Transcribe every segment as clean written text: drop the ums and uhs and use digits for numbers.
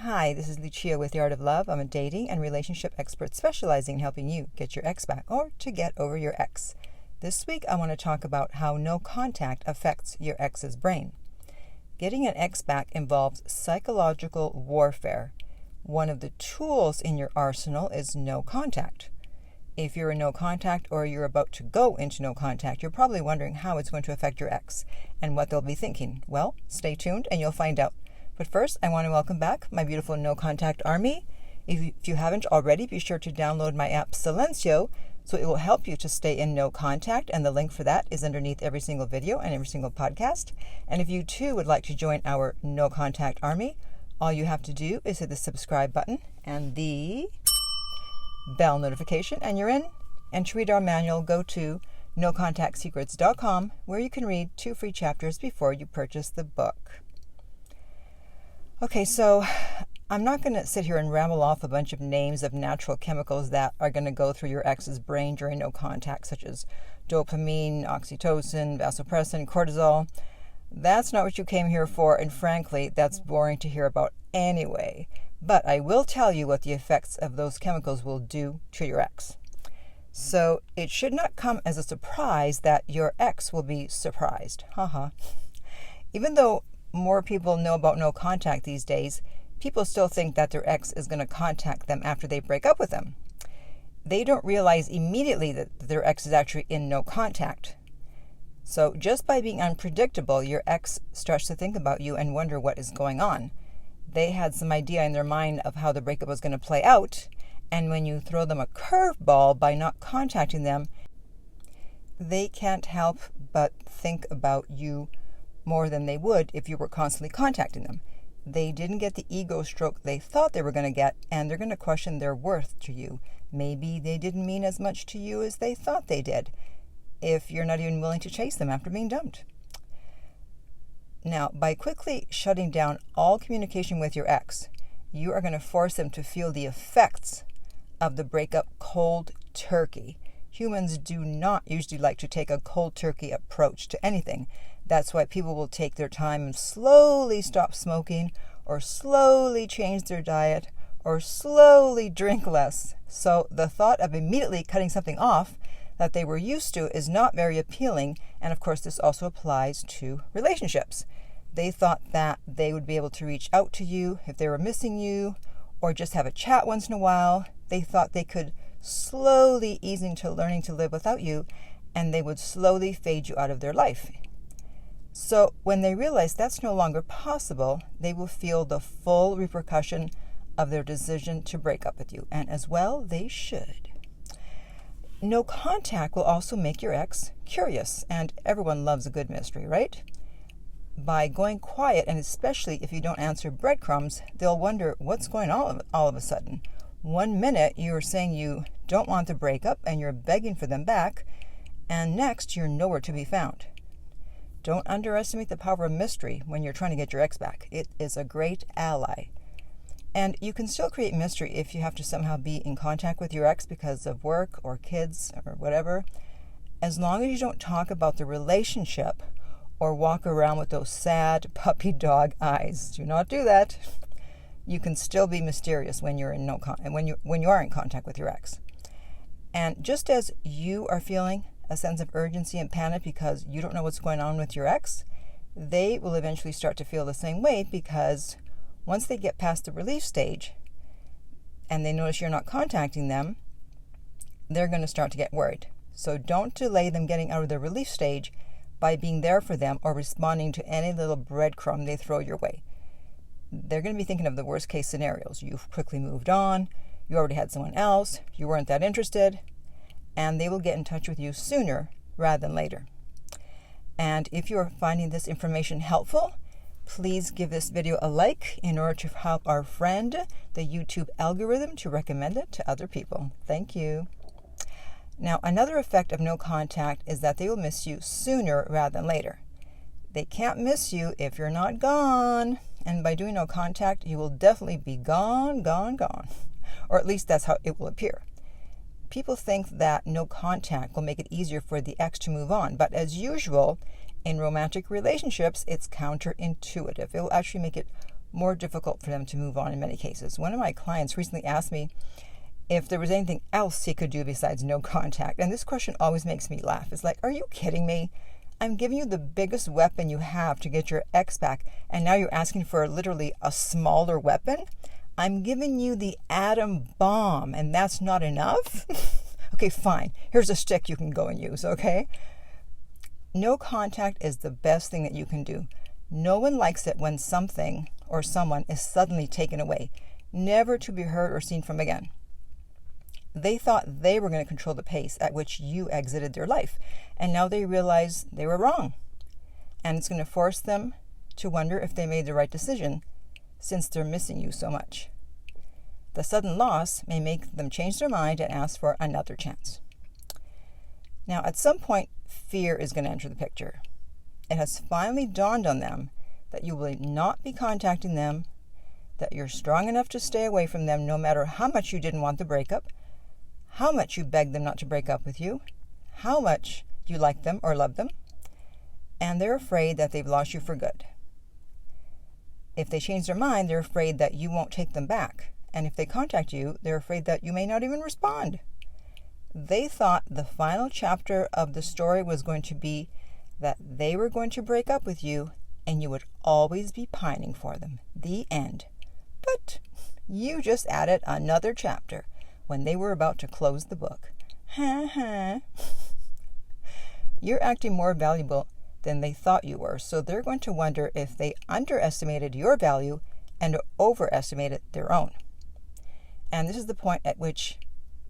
Hi, this is Lucia with The Art of Love. I'm a dating and relationship expert specializing in helping you get your ex back or to get over your ex. This week, I want to talk about how no contact affects your ex's brain. Getting an ex back involves psychological warfare. One of the tools in your arsenal is no contact. If you're in no contact or you're about to go into no contact, you're probably wondering how it's going to affect your ex and what they'll be thinking. Well, stay tuned and you'll find out. But first, I want to welcome back my beautiful No Contact Army. If you haven't already, be sure to download my app Silencio so it will help you to stay in no contact, and the link for that is underneath every single video and every single podcast. And if you too would like to join our No Contact Army, all you have to do is hit the subscribe button and the bell notification and you're in. And to read our manual, go to nocontactsecrets.com where you can read 2 free chapters before you purchase the book. Okay, so I'm not going to sit here and ramble off a bunch of names of natural chemicals that are going to go through your ex's brain during no contact, such as dopamine, oxytocin, vasopressin, cortisol. That's not what you came here for, and frankly, that's boring to hear about anyway. But I will tell you what the effects of those chemicals will do to your ex. So it should not come as a surprise that your ex will be surprised. Even though more people know about no contact these days, people still think that their ex is going to contact them after they break up with them. They don't realize immediately that their ex is actually in no contact. So just by being unpredictable, your ex starts to think about you and wonder what is going on. They had some idea in their mind of how the breakup was going to play out, and when you throw them a curveball by not contacting them, they can't help but think about you more than they would if you were constantly contacting them. They didn't get the ego stroke they thought they were going to get, and they're going to question their worth to you. Maybe they didn't mean as much to you as they thought they did, if you're not even willing to chase them after being dumped. Now, by quickly shutting down all communication with your ex, you are going to force them to feel the effects of the breakup cold turkey. Humans do not usually like to take a cold turkey approach to anything. That's why people will take their time and slowly stop smoking, or slowly change their diet, or slowly drink less. So the thought of immediately cutting something off that they were used to is not very appealing, and of course this also applies to relationships. They thought that they would be able to reach out to you if they were missing you, or just have a chat once in a while. They thought they could slowly ease into learning to live without you, and they would slowly fade you out of their life. So when they realize that's no longer possible, they will feel the full repercussion of their decision to break up with you, and as well they should. No contact will also make your ex curious, and everyone loves a good mystery, right? By going quiet, and especially if you don't answer breadcrumbs, they'll wonder what's going on all of a sudden. 1 minute you're saying you don't want the breakup and you're begging for them back, and next you're nowhere to be found. Don't underestimate the power of mystery when you're trying to get your ex back. It is a great ally. And you can still create mystery if you have to somehow be in contact with your ex because of work or kids or whatever. As long as you don't talk about the relationship or walk around with those sad puppy dog eyes. Do not do that. You can still be mysterious when you're in when you are in contact with your ex. And just as you are feeling a sense of urgency and panic because you don't know what's going on with your ex, they will eventually start to feel the same way, because once they get past the relief stage and they notice you're not contacting them, they're going to start to get worried. So don't delay them getting out of the relief stage by being there for them or responding to any little breadcrumb they throw your way. They're going to be thinking of the worst case scenarios. You've quickly moved on, you already had someone else, you weren't that interested, and they will get in touch with you sooner rather than later. And if you are finding this information helpful, please give this video a like in order to help our friend, the YouTube algorithm, to recommend it to other people. Thank you. Now, another effect of no contact is that they will miss you sooner rather than later. They can't miss you if you're not gone. And by doing no contact, you will definitely be gone. Or at least that's how it will appear. People think that no contact will make it easier for the ex to move on, but as usual, in romantic relationships, it's counterintuitive. It will actually make it more difficult for them to move on in many cases. One of my clients recently asked me if there was anything else he could do besides no contact. And this question always makes me laugh. It's like, are you kidding me? I'm giving you the biggest weapon you have to get your ex back, and now you're asking for literally a smaller weapon? I'm giving you the atom bomb, and that's not enough? Okay, fine. Here's a stick you can go and use, okay? No contact is the best thing that you can do. No one likes it when something or someone is suddenly taken away, never to be heard or seen from again. They thought they were going to control the pace at which you exited their life, and now they realize they were wrong. And it's going to force them to wonder if they made the right decision, since they're missing you so much. The sudden loss may make them change their mind and ask for another chance. Now, at some point, fear is going to enter the picture. It has finally dawned on them that you will not be contacting them, that you're strong enough to stay away from them no matter how much you didn't want the breakup, how much you begged them not to break up with you, how much you like them or love them, and they're afraid that they've lost you for good. If they change their mind, they're afraid that you won't take them back. And if they contact you, they're afraid that you may not even respond. They thought the final chapter of the story was going to be that they were going to break up with you and you would always be pining for them. The end. But you just added another chapter when they were about to close the book. Ha ha. You're acting more valuable than they thought you were, so they're going to wonder if they underestimated your value and overestimated their own. And this is the point at which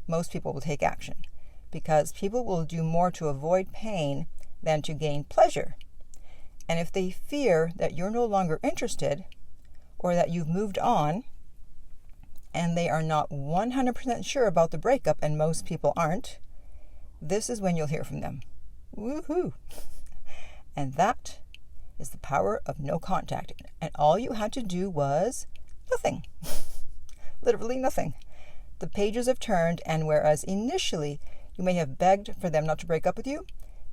most people will take action, because people will do more to avoid pain than to gain pleasure. And if they fear that you're no longer interested or that you've moved on, and they are not 100% sure about the breakup, and most people aren't, this is when you'll hear from them. Woohoo! And that is the power of no contact. And all you had to do was nothing. Literally nothing. The pages have turned, and whereas initially you may have begged for them not to break up with you,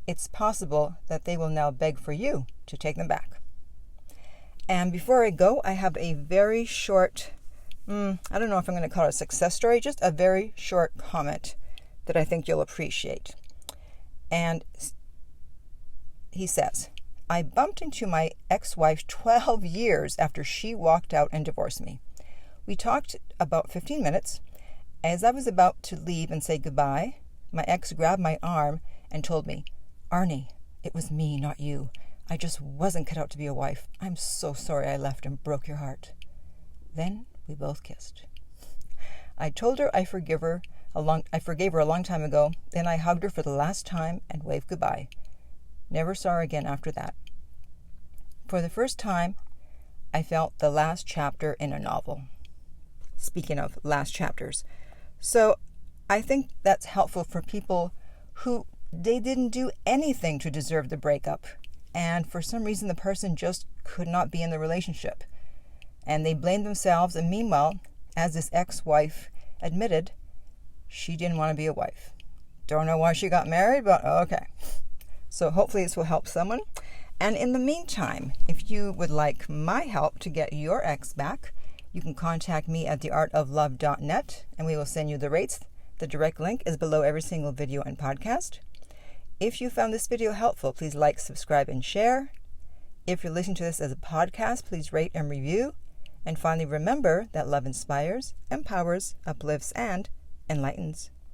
it's possible that they will now beg for you to take them back. And before I go, I have a very short, I don't know if I'm going to call it a success story, just a very short comment that I think you'll appreciate. And he says, I bumped into my ex-wife 12 years after she walked out and divorced me. We talked about 15 minutes. As I was about to leave and say goodbye, my ex grabbed my arm and told me, Arnie, it was me, not you. I just wasn't cut out to be a wife. I'm so sorry I left and broke your heart. Then we both kissed. I told her I forgave her a long time ago. Then I hugged her for the last time and waved goodbye. Never saw her again after that. For the first time, I felt the last chapter in a novel. Speaking of last chapters. So I think that's helpful for people who they didn't do anything to deserve the breakup. And for some reason, the person just could not be in the relationship. And they blamed themselves. And meanwhile, as this ex-wife admitted, she didn't want to be a wife. Don't know why she got married, but okay. So hopefully this will help someone. And in the meantime, if you would like my help to get your ex back, you can contact me at theartoflove.net and we will send you the rates. The direct link is below every single video and podcast. If you found this video helpful, please like, subscribe, and share. If you're listening to this as a podcast, please rate and review. And finally, remember that love inspires, empowers, uplifts, and enlightens.